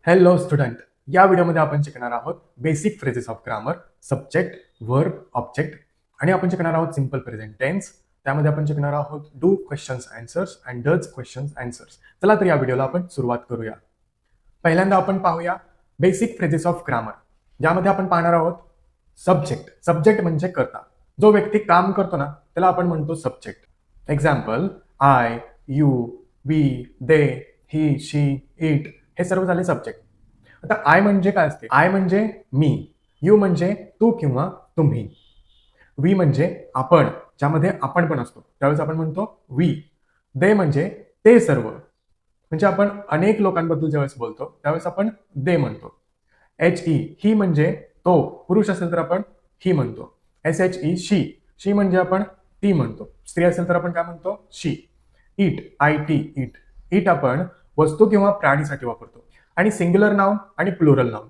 Hello student. या व्हिडिओमध्ये आपण शिकणार आहोत basic phrases of grammar, subject, verb, object आणि आपण शिकणार आहोत सिंपल प्रेझेंट टेन्स. त्यामध्ये आपण शिकणार आहोत do questions answers and does questions answers. चला तर या व्हिडिओला आपण सुरुवात करूया. पहिल्यांदा आपण पाहूया बेसिक फ्रेजेस ऑफ ग्रामर, ज्यामध्ये आपण पाहणार आहोत सब्जेक्ट. सब्जेक्ट म्हणजे कर्ता. जो व्यक्ती काम करतो ना त्याला आपण म्हणतो subject. Example, I, you, we, they, he, she, it हे सर्व झाले सब्जेक्ट. आता आय म्हणजे काय असते? आय म्हणजे मी, यू म्हणजे तू किंवा तुम्ही, वी म्हणजे आपण, ज्यामध्ये आपण पण असतो त्यावेळेस आपण म्हणतो वी. दे म्हणजे ते सर्व, म्हणजे आपण अनेक लोकांबद्दल ज्यावेळेस बोलतो त्यावेळेस आपण दे म्हणतो. एच ई, ही म्हणजे तो, पुरुष असेल तर आपण ही म्हणतो. एस एच ई, शी, शी म्हणजे आपण ती म्हणतो. स्त्री असेल तर आपण काय म्हणतो? She. It, I T, it, it आपण वस्तू किंवा प्राणीसाठी वापरतो. आणि सिंग्युलर नाउन आणि प्लुरल नाउन.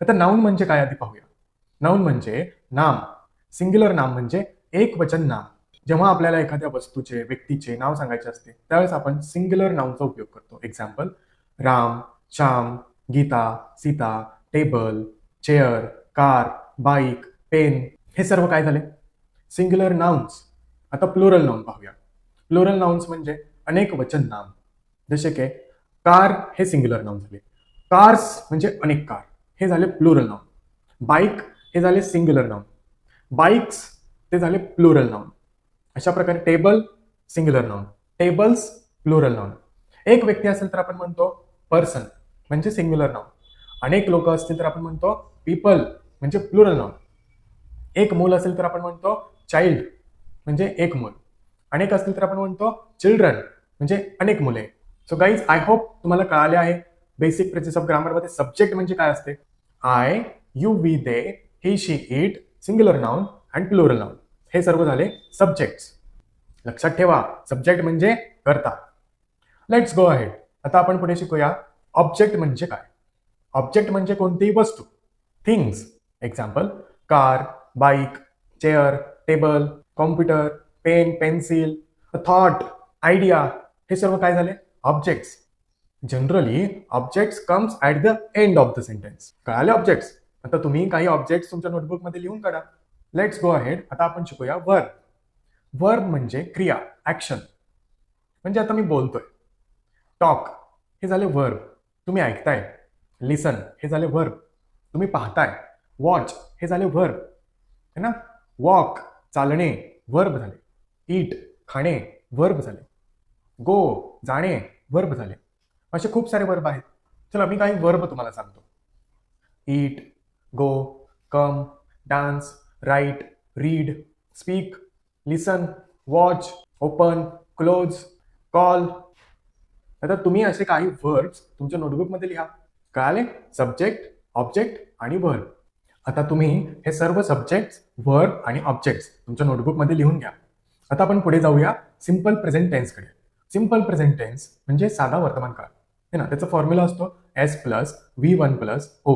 आता नाउन म्हणजे काय आधी पाहूया. नाउन म्हणजे नाम. सिंग्युलर नाम म्हणजे एक वचन नाम. जेव्हा आपल्याला एखाद्या वस्तूचे, व्यक्तीचे नाव सांगायचे असते त्यावेळेस आपण सिंग्युलर नाउनचा उपयोग करतो. Example, Ram, Shyam, Geeta, Sita, table, chair, car, bike, pen हे सर्व काय झाले? Singular nouns. आता प्लुरल नाउन पाहूया. प्लुरल नाउन्स म्हणजे अनेक वचन नाम. जसे की कार हे सिंग्युलर नाउन झाले. कार्स म्हणजे अनेक कार, हे झाले प्लुरल नाउन. बाईक हे झाले सिंग्युलर नाउन. बाईक्स ते झाले प्लुरल नाउन. अशा प्रकारे table singular noun, tables plural noun. एक व्यक्ती असेल तर आपण म्हणतो पर्सन म्हणजे सिंग्युलर नाउन. अनेक लोक असतील तर आपण म्हणतो पीपल म्हणजे प्लुरल नाउन. एक मूल असेल तर आपण म्हणतो चाइल्ड म्हणजे एक मूल. अनेक असतील तर आपण म्हणतो चिल्ड्रन म्हणजे अनेक मुले. सो गाईज, आय होप तुम्हाला कळाले आहे बेसिक फ्रेजेस ऑफ ग्रामर मध्ये सब्जेक्ट म्हणजे काय असते. I, you, we, they, he, she, it, singular noun and plural noun हे सर्व झाले सब्जेक्ट्स. लक्षात ठेवा, सब्जेक्ट म्हणजे कर्ता. Let's go ahead. आता आपण पुढे शिकूया ऑब्जेक्ट म्हणजे काय. ऑब्जेक्ट म्हणजे कोणतीही वस्तू, things. Example, car, bike, chair, table, computer, pen, pencil, thought, idea हे सर्व काय झाले? Objects. Generally objects comes at the end of the sentence. कळाले ऑब्जेक्ट्स? आता तुम्ही काही ऑब्जेक्ट्स तुमच्या नोटबुक मध्ये लिहून काढा. Let's go ahead. आता आपण शिकूया वर्ब. वर्ब म्हणजे क्रिया, ऍक्शन. म्हणजे आता मी बोलतोय. टॉक हे झाले वर्ब, तुम्ही ऐकताय. लिसन हे झाले वर्ब, तुम्ही पाहताय. वॉच हे झाले वर्ब, है ना. वॉक चालणे वर्ब झाले. ईट खाणे वर्ब झाले. गो जाणे वर्ब झाले. असे खूप सारे वर्ब आहेत. चला मी काही वर्ब तुम्हाला सांगतो. ईट, गो, कम, डान्स, राईट, रीड, स्पीक, लिसन, वॉच, ओपन, क्लोज, कॉल. आता तुम्ही असे काही वर्ब्स तुमच्या नोटबुकमध्ये लिहा. कळाले? सब्जेक्ट, ऑब्जेक्ट आणि वर्ब. आता तुम्ही हे सर्व सब्जेक्ट, वर्ब आणि ऑब्जेक्ट्स तुमच्या नोटबुकमध्ये लिहून घ्या. आता आपण पुढे जाऊया सिंपल प्रेझेंट टेन्सकडे. सिंपल प्रेझेंट टेन्स म्हणजे साधा वर्तमान काळ, है ना. त्याचा फॉर्म्युला असतो S plus V one plus O.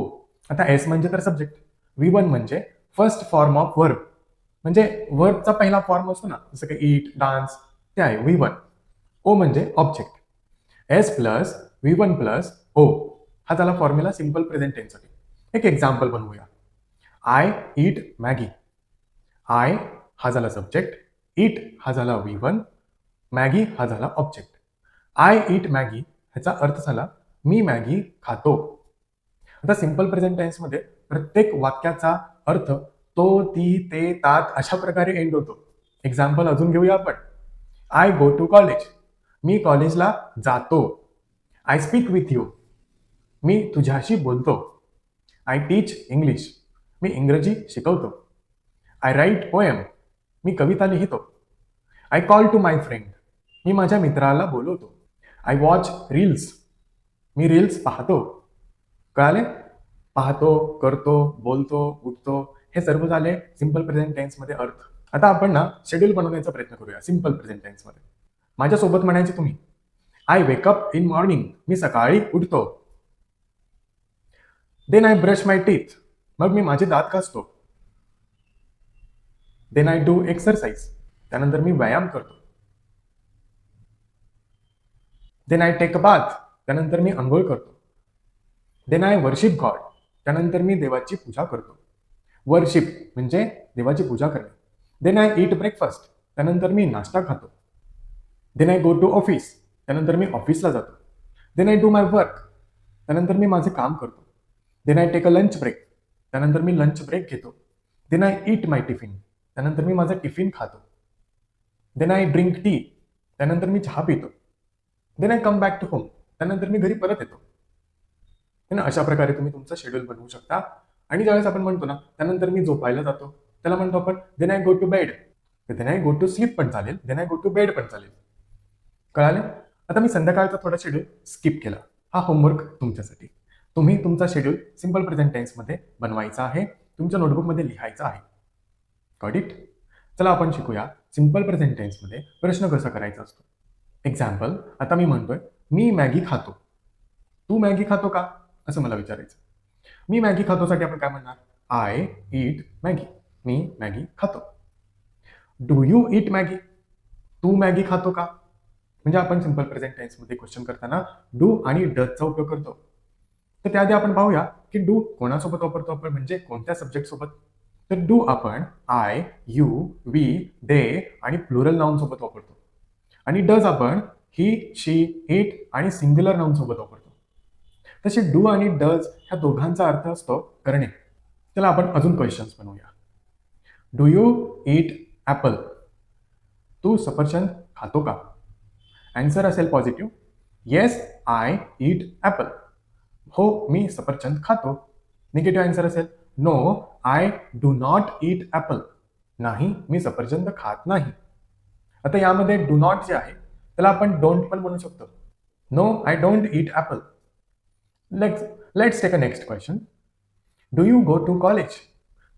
आता एस म्हणजे तर सब्जेक्ट, व्ही वन म्हणजे फर्स्ट फॉर्म ऑफ वर्ब, म्हणजे वर्बचा पहिला फॉर्म असतो ना, जसं की ईट, डान्स, ते आहे व्ही वन. ओ म्हणजे object. S plus V one plus O हा झाला फॉर्म्युला सिंपल प्रेझेंट टेन्ससाठी. एक एक्झाम्पल बनवूया. I eat Maggi. आय हा झाला सब्जेक्ट, ईट हा झाला व्ही वन, मॅगी हा झाला ऑब्जेक्ट. आय ईट मॅगी ह्याचा अर्थ झाला मी मॅगी खातो. आता सिंपल प्रेझेंट टेन्स मध्ये प्रत्येक वाक्याचा अर्थ तो, ती, ते, तात अशा प्रकारे एंड होतो. एक्झाम्पल अजून घेऊया आपण. आय गो टू कॉलेज, मी कॉलेजला जातो. आय स्पीक विथ यू, मी तुझ्याशी बोलतो. आय टीच इंग्लिश, मी इंग्रजी शिकवतो. आय राईट पोएम, मी कविता लिहितो. I call to my friend, मी माझ्या मित्राला बोलवतो. आय वॉच रील्स, मी रील्स पाहतो. कळाले? पाहतो, करतो, बोलतो, उठतो हे सर्व झाले सिंपल प्रेझेंट टेन्स मध्ये अर्थ. आता आपण ना शेड्यूल बनवण्याचा प्रयत्न करूया सिंपल प्रेझेंट टेन्स मध्ये. माझ्यासोबत म्हणायचे तुम्ही. आय वेकअप इन मॉर्निंग, मी सकाळी उठतो. Then I brush my teeth, मग मी माझे दात घासतो. देन आय डू एक्सरसाइज, त्यानंतर मी व्यायाम करतो. Then I take a bath, त्यानंतर मी अंघोळ करतो. देन आय वर्शिप गॉड, त्यानंतर मी देवाची पूजा करतो. वर्शिप म्हणजे देवाची पूजा करणे. देन आय ईट ब्रेकफास्ट, त्यानंतर मी नाश्ता खातो. Then I go to office, त्यानंतर मी ऑफिसला जातो. Then I do my work, त्यानंतर मी माझे काम करतो. Then I take a lunch break, त्यानंतर मी लंच ब्रेक घेतो. Then I eat my tiffin, त्यानंतर मी माझा टिफिन खातो. देन आय ड्रिंक टी, त्यानंतर मी चहा पितो. Then I come back to home, त्यानंतर मी घरी परत येतो. है ना, अशा प्रकारे तुम्ही तुमचं शेड्यूल बनवू शकता. आणि ज्यावेळेस आपण म्हणतो ना त्यानंतर मी झोपायला जातो, त्याला म्हणतो आपण then I go to bed. Then I go to sleep पण चालेल, then I go to bed पण चालेल. कळाले? आता मी संध्याकाळचा थोडा शेड्यूल स्किप केला. हा होमवर्क तुमच्यासाठी. तुम्ही तुमचा शेड्यूल सिंपल प्रेझेंट टेन्समध्ये बनवायचा आहे, तुमच्या नोटबुकमध्ये लिहायचा आहे. Got it? चला आपण शिकूया सिंपल प्रेझेंट टेन्समध्ये प्रश्न कसा करायचा असतो. एक्झाम्पल, आता मी म्हणतोय मी मॅगी खातो. तू मॅगी खातो का, असं मला विचारायचं. मी मॅगी खातोसाठी आपण काय म्हणणार? I eat Maggi. मी मॅगी खातो. Do you eat Maggi? तू मॅगी खातो का? म्हणजे आपण सिंपल प्रेझेंट टेन्समध्ये क्वेश्चन करताना डू आणि डजचा उपयोग करतो. तर त्याआधी आपण पाहूया की डू कोणासोबत वापरतो आपण, म्हणजे कोणत्या सब्जेक्ट सोबत. तर डू आपण आय, यू, वी, दे आणि प्लुरल नाउन सोबत वापरतो. आणि डज आपण ही, शी, इट आणि सिंग्युलर नाउन सोबत वापरतो. तसे डू आणि डज ह्या दोघांचा अर्थ असतो करणे. चला आपण अजून क्वेश्चन्स बनवूया. Do you eat apple? तू सफरचंद खातो का? आन्सर असेल positive, yes I eat apple. हो मी सफरचंद खातो. निगेटिव्ह आन्सर असेल no I do not eat apple. नाही मी सफरचंद खात नाही. आता यामध्ये डू नॉट जे आहे त्याला आपण डोंट पण म्हणू शकतो. No I don't eat apple. Let's take a next question. Do you go to college?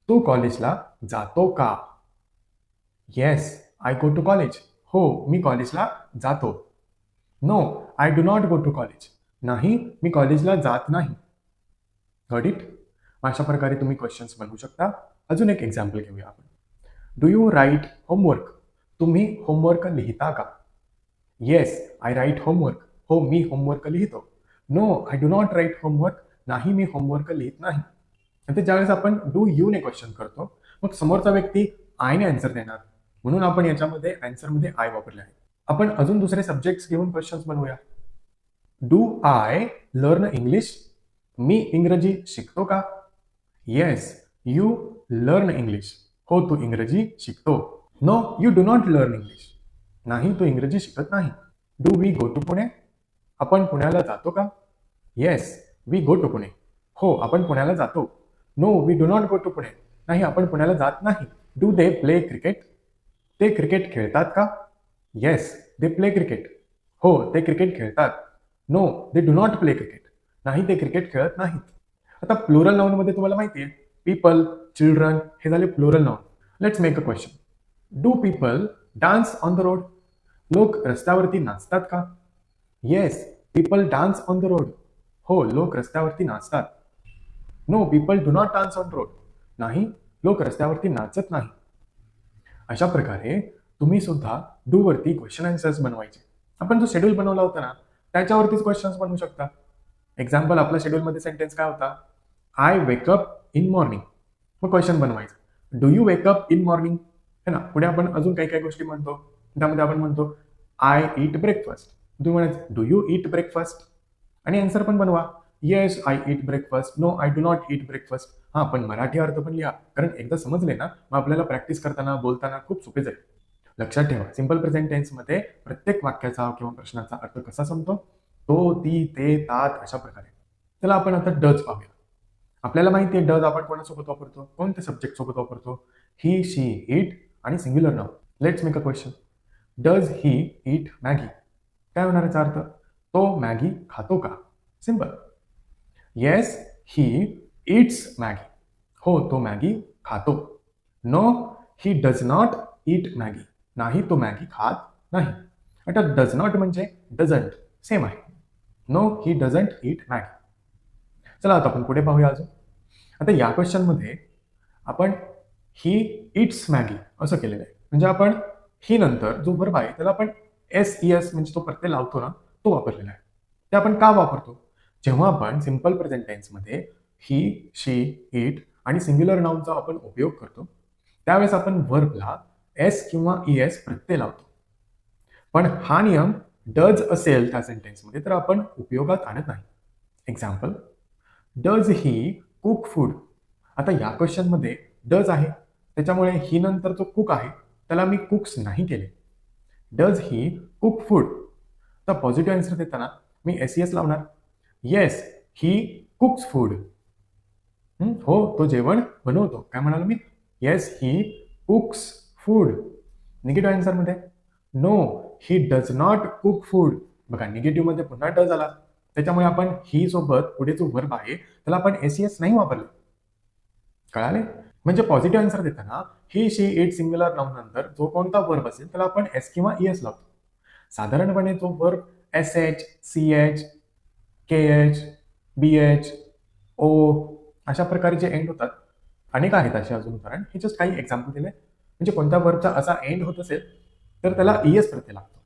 तू कॉलेजला जातो का? Yes I go to college. हो मी कॉलेजला जातो. No I do not go to college. नाही मी कॉलेजला जात नाही. Got it? अशा प्रकारे तुम्ही क्वेश्चन्स बनवू शकता. अजून एक एक्झाम्पल घेऊया आपण. Do you write homework? तुम्ही होमवर्क लिहिता का? Yes I write homework. हो मी होमवर्क लिहितो. No I do not write homework. नाही मी होमवर्क लिहित नाही. आणि ज्यावेळेस आपण डू यू ने क्वेश्चन करतो मग समोरचा व्यक्ती आयने आन्सर देणार, म्हणून आपण याच्यामध्ये आन्सरमध्ये आय वापरले आहे. आपण अजून दुसरे सब्जेक्ट्स घेऊन क्वेश्चन्स बनवूया. Do I learn English? मी इंग्रजी शिकतो का? Yes you learn English. हो तू इंग्रजी शिकतो. No you do not learn English. नाही तू इंग्रजी शिकत नाही. Do we go to Pune? आपण पुण्याला जातो का? Yes we go to Pune. हो आपण पुण्याला जातो. No we do not go to Pune. नाही आपण पुण्याला जात नाही. Do they play cricket? ते क्रिकेट खेळतात का? Yes they play cricket. हो ते क्रिकेट खेळतात. No they do not play cricket. नाही ते क्रिकेट खेळत नाहीत. आता प्लुरल नाउन मध्ये तुम्हाला माहिती आहे पीपल, चिल्ड्रन हे झाले plural noun. Let's make a question. Do people dance on the road? लोक रस्त्यावरती नाचतात का? Yes people dance on the road. हो लोक रस्त्यावरती नाचतात. Know people do not dance on road. नाही लोक रस्त्यावरती नाचत नाही. अशा प्रकारे तुम्ही सुद्धा डू वरती क्वेश्चन आन्सर्स बनवायचे. आपण जो शेड्यूल बनवला होता ना त्याच्यावरतीच क्वेश्चन्स बनवू शकता. एक्झाम्पल आपल्या शेड्यूलमध्ये सेंटेन्स काय होता? I wake up in morning. मग क्वेश्चन बनवायचं do you wake up in morning, है ना. पुढे आपण अजून काही काही गोष्टी म्हणतो. त्यामध्ये आपण म्हणतो आय ईट ब्रेकफास्ट. तुम्ही म्हणायचं डू यू ईट ब्रेकफास्ट आणि आन्सर पण बनवा. Yes I eat breakfast. No I do not eat breakfast. हा पण मराठी अर्थ पण लिहा, कारण एकदा समजले ना मग आपल्याला प्रॅक्टिस करताना बोलताना खूप सोपे जाईल. लक्षात ठेवा सिंपल प्रेझेंट टेन्स मध्ये प्रत्येक वाक्याचा किंवा प्रश्नाचा अर्थ कसा समजतो, तो, ती, ते, तात अशा प्रकारे. चला आपण आता डज पाहूया. आपल्याला माहिती आहे डज आपण कोणासोबत वापरतो, कोणत्या सब्जेक्ट सोबत वापरतो? ही, शी, इट आणि singular noun. Let's make a question. Does he eat Maggi? काय होणार याचा अर्थ? तो मॅगी खातो का? Simple. Yes he eats Maggi. हो तो मॅगी खातो. No he does not eat Maggi. नाही तो मॅगी खात नाही. आता डज नॉट म्हणजे डझंट सेम आहे. No he doesn't eat Maggi. चला आता आपण पुढे पाहूया अजून. आता या क्वेश्चन मध्ये आपण ही इट्स मॅगी असं केलेलं आहे. म्हणजे आपण ही नंतर जो वर्ब आहे त्याला आपण एस ई एस म्हणजे तो प्रत्यय लावतो ना तो वापरलेला आहे. ते आपण का वापरतो? जेव्हा आपण सिंपल प्रेझेंट टेन्समध्ये ही, शी, इट आणि सिंग्युलर नाऊनचा आपण उपयोग करतो त्यावेळेस आपण वर्बला एस किंवा ES प्रत्यय लावतो. पण हा नियम डज असेल त्या सेंटेन्समध्ये तर आपण उपयोगात आणत नाही. Example, does he cook food. आता या क्वेश्चनमध्ये डज आहे त्याच्यामुळे ही नंतर जो कुक आहे त्याला मी कुक्स नाही केले. Does he cook food. तर पॉझिटिव्ह आन्सर देताना मी SES लावणार. Yes he cooks food. हो तो जेवण बनवतो. काय म्हणालो मी? Yes he cooks food. Negative आन्सरमध्ये no he does not cook food. बघा निगेटिव्ह मध्ये पुन्हा डज आला त्याच्यामुळे आपण ही सोबत पुढे जो वर्ब आहे त्याला आपण SES नाही वापरले. कळाले? म्हणजे पॉझिटिव्ह आन्सर देताना ही, शी, इट सिंग्युलर नाउन नंतर जो कोणता वर्ब असेल त्याला आपण एस किंवा ES लावतो. साधारणपणे जो verb SH, CH, KH, BH, O अशा प्रकारे जे एंड होतात अनेक आहेत असे अजून उदाहरण. हे जस्ट काही एक्झाम्पल दिले. म्हणजे कोणत्या वर्बचा असा एंड होत असेल तर त्याला ES प्रत्यय लागतो.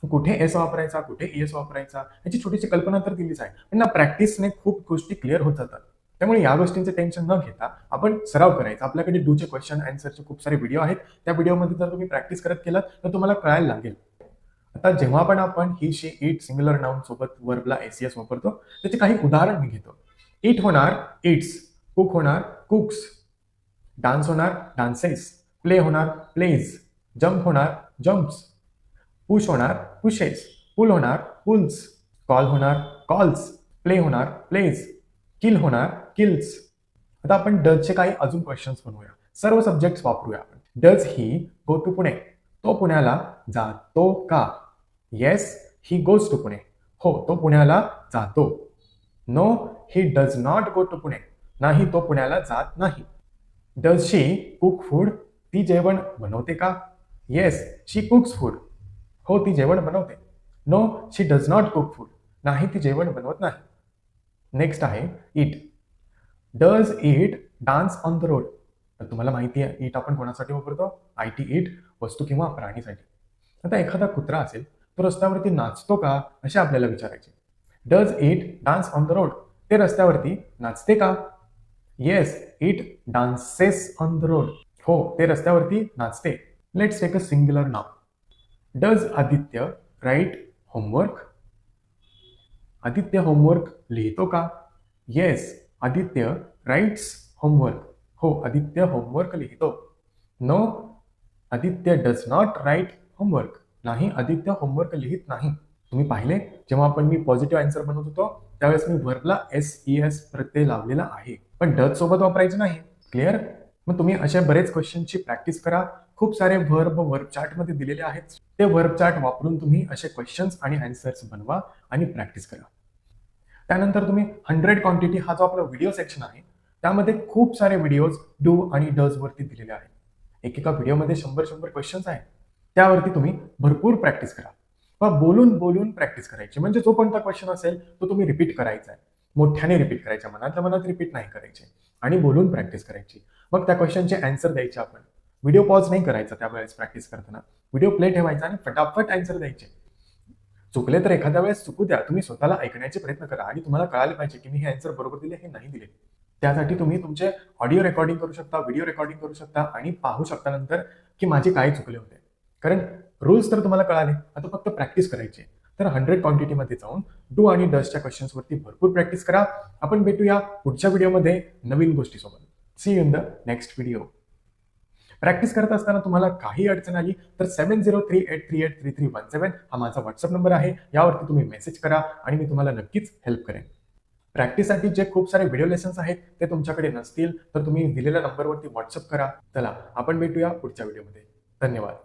कुठे एस वापरायचा, कुठे ES वापरायचा याची छोटीशी कल्पना तर दिलीच आहे. पण ना प्रॅक्टिसने खूप गोष्टी क्लिअर होत जातात. त्यामुळे या गोष्टींचे टेन्शन न घेता आपण सराव करायचा. आपल्याकडे डूचे क्वेश्चन आन्सरचे खूप सारे व्हिडिओ आहेत. त्या व्हिडिओमध्ये जर तुम्ही प्रॅक्टिस करत केलात तर तुम्हाला कळायला लागेल. आता जेव्हा पण आपण ही, शी, इट सिंग्युलर नाउन सोबत वर्बला SES वापरतो त्याचे काही उदाहरण मी घेतो. इट होणार इट्स, कुक होणार कुक्स, डान्स होणार डान्सेस, प्ले होणार प्लेज, जम्प होणार जम्प्स, पुश होणार पुशेस, पुल होणार पुल्स, कॉल होणार कॉल्स, प्ले होणार प्लेज, किल होणार किल्स. आता आपण डजचे काही अजून क्वेश्चन्स बनवूया. सर्व सब्जेक्ट्स वापरूया आपण. Does he go to Pune. तो पुण्याला जातो का? Yes he goes to Pune. हो तो पुण्याला जातो. No he does not go to Pune. नाही तो पुण्याला जात नाही. Does she cook food. ती जेवण बनवते का? Yes she cooks food. हो ती जेवण बनवते. No she does not cook food. नाही ती जेवण बनवत नाही. नेक्स्ट आहे it. Does it dance on the road. तर तुम्हाला माहिती आहे इट आपण कोणासाठी वापरतो? IT इट, वस्तू किंवा प्राणीसाठी. आता एखादा कुत्रा असेल तो रस्त्यावरती नाचतो का असे आपल्याला विचारायचे. Does it dance on the road. ते रस्त्यावरती नाचते का? Yes it dances on the road. हो ते रस्त्यावरती नाचते. Let's take a singular noun. Does Aditya write homework. Aditya homework लिहितो का? Yes Aditya writes homework. हो आदित्य होमवर्क लिहितो. No Aditya does not write homework. नाही आदित्य होमवर्क लिहित नाही. तुम्ही पाहिले जेव्हा आपण मी पॉझिटिव्ह आन्सर बनवत होतो त्यावेळेस मी वर्बला SES प्रत्यय लावलेला आहे पण डज सोबत वापरायचं नाही. क्लिअर? मग तुम्ही अशा बरेच क्वेश्चनची प्रॅक्टिस करा. खूप सारे वर्ब चार्टमध्ये दिलेले आहेत. ते वर्ब चार्ट वापरून तुम्ही असे क्वेश्चन्स आणि आन्सर्स बनवा आणि प्रॅक्टिस करा. त्यानंतर तुम्ही 100 क्वांटिटी हा जो आपला व्हिडिओ सेक्शन आहे त्यामध्ये खूप सारे व्हिडिओज डू आणि डज वरती दिलेले आहेत. एकेका व्हिडिओमध्ये 100 क्वेश्चन्स आहेत. त्यावरती तुम्ही भरपूर प्रॅक्टिस करा. बोलून बोलून प्रॅक्टिस करायची. म्हणजे जो कोणता क्वेश्चन असेल तो तुम्ही रिपीट करायचा आहे. मोठ्याने रिपीट करायचा, मनातल्या मनात रिपीट नाही करायचे आणि बोलून प्रॅक्टिस करायची. मग त्या क्वेश्चनचे आन्सर द्यायचे. आपण व्हिडिओ पॉज नाही करायचा त्यावेळेस प्रॅक्टिस करताना. व्हिडिओ प्ले ठेवायचा आणि फटाफट आन्सर द्यायचे. चुकले तर एखाद्या वेळेस चुकू द्या. तुम्ही स्वतःला ऐकण्याचे प्रयत्न करा आणि तुम्हाला कळायला पाहिजे की मी हे आन्सर बरोबर दिले हे नाही दिले. त्यासाठी तुम्ही तुमचे ऑडिओ रेकॉर्डिंग करू शकता, व्हिडिओ रेकॉर्डिंग करू शकता आणि पाहू शकता नंतर की माझे काय चुकले होते. कारण रूल्स तर तुम्हाला कळाले. आता फक्त प्रॅक्टिस करायची. तर 100 क्वांटिटीमध्ये जाऊन डू आणि डजच्या क्वेश्चन्सवरती भरपूर प्रॅक्टिस करा. आपण भेटूया पुढच्या व्हिडिओमध्ये नवीन गोष्टीसोबत. See you in the next video. Practice करत असताना तुम्हाला काही अडचण आली तर 7038383317 हा माझा व्हॉट्सअप नंबर आहे. यावरती तुम्ही मेसेज करा आणि मी तुम्हाला नक्कीच हेल्प करेन. प्रॅक्टिससाठी जे खूप सारे व्हिडिओ लेसन्स आहेत ते तुमच्याकडे नसतील तर तुम्ही दिलेल्या नंबरवरती व्हॉट्सअप करा. चला आपण भेटूया पुढच्या व्हिडिओमध्ये. धन्यवाद.